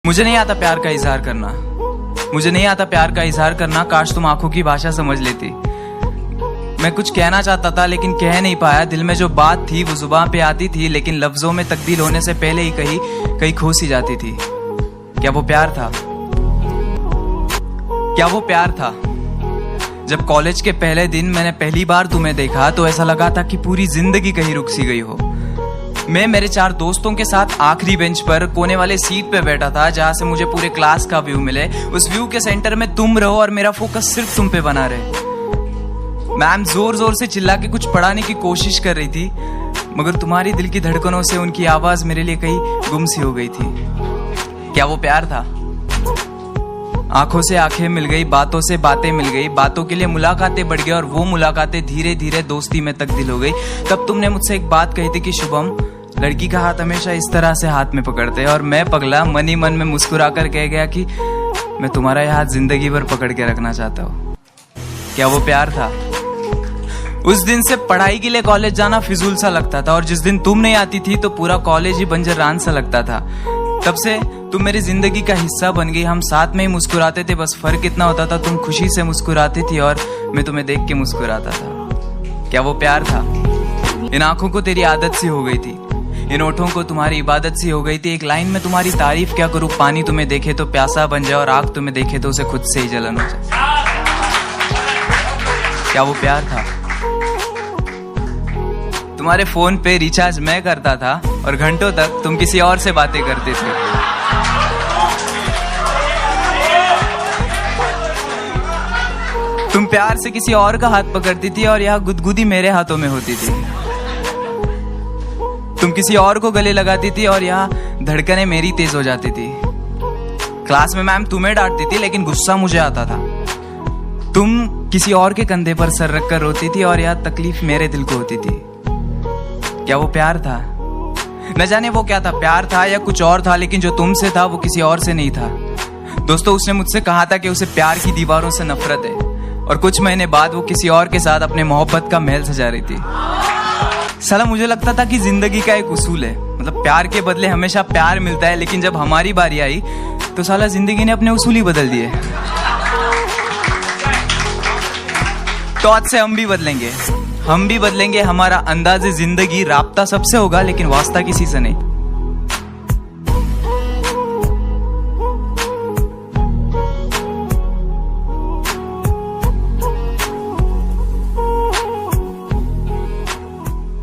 मुझे नहीं आता प्यार का इजहार करना, मुझे नहीं आता प्यार का इजहार करना। काश तुम आंखों की भाषा समझ लेती। मैं कुछ कहना चाहता था लेकिन कह नहीं पाया। दिल में जो बात थी वो जुबान पे आती थी, लेकिन लफ्जों में तब्दील होने से पहले ही कहीं खो सी जाती थी। क्या वो प्यार था? क्या वो प्यार था? जब कॉलेज के पहले दिन मैंने पहली बार तुम्हें देखा तो ऐसा लगा था कि पूरी जिंदगी कहीं रुक सी गई हो। मैं मेरे 4 दोस्तों के साथ आखिरी बेंच पर कोने वाले सीट पे बैठा था, जहां से मुझे पूरे क्लास का व्यू मिले। उस व्यू के सेंटर में तुम रहो और मेरा फोकस सिर्फ तुम पे बना रहे। मैम जोर जोर से चिल्ला के कुछ पढ़ाने की कोशिश कर रही थी, मगर तुम्हारी दिल की धड़कनों से उनकी आवाज मेरे लिए कहीं गुम सी हो गई थी। क्या वो प्यार था? आंखों से आंखें मिल गई, बातों से बातें मिल गई, बातों के लिए मुलाकातें बढ़ गई और वो मुलाकातें धीरे धीरे दोस्ती में तब्दील हो गई। तब तुमने मुझसे एक बात कही थी कि शुभम, लड़की का हाथ हमेशा इस तरह से हाथ में पकड़ते हैं। और मैं पगला मन ही मन में मुस्कुरा कर कह गया कि मैं तुम्हारा यह हाथ जिंदगी भर पकड़ के रखना चाहता हूँ। क्या वो प्यार था? उस दिन से पढ़ाई के लिए कॉलेज जाना फिजूल सा लगता था, और जिस दिन तुम नहीं आती थी तो पूरा कॉलेज ही बंजर रान सा लगता था। तब से तुम मेरी जिंदगी का हिस्सा बन गई। हम साथ में ही मुस्कुराते थे, बस फर्क इतना होता था तुम खुशी से मुस्कुराती थी और मैं तुम्हें देख के मुस्कुराता था। क्या वो प्यार था? इन आंखों को तेरी आदत सी हो गई थी, इन होठों को तुम्हारी इबादत सी हो गई थी। एक लाइन में तुम्हारी तारीफ क्या करूं, पानी तुम्हें देखे तो प्यासा बन जाए और आग तुम्हें देखे तो उसे खुद से ही जलन हो जाए। क्या वो प्यार था? तुम्हारे फोन पे रिचार्ज मैं करता था और घंटों तक तुम किसी और से बातें करते थे। तुम प्यार से किसी और का हाथ पकड़ती थी और यह गुदगुदी मेरे हाथों में होती थी। तुम किसी और को गले लगाती थी और यह धड़कनें मेरी तेज हो जाती थी। क्लास में मैम तुम्हें डांटती थी लेकिन गुस्सा मुझे आता था। तुम किसी और के कंधे पर सर रखकर रोती थी और यह तकलीफ मेरे दिल को होती थी। क्या वो प्यार था? न जाने वो क्या था, प्यार था या कुछ और था, लेकिन जो तुमसे था वो किसी और से नहीं था। दोस्तों, उसने मुझसे कहा था कि उसे प्यार की दीवारों से नफरत है, और कुछ महीने बाद वो किसी और के साथ अपने मोहब्बत का महल सजा रही थी। साला मुझे लगता था कि जिंदगी का एक उसूल है, मतलब प्यार के बदले हमेशा प्यार मिलता है, लेकिन जब हमारी बारी आई तो साला जिंदगी ने अपने उसूल ही बदल दिए। तो आज से हम भी बदलेंगे, हम भी बदलेंगे। हमारा अंदाज़े जिंदगी राब्ता सबसे होगा, लेकिन वास्ता किसी से नहीं।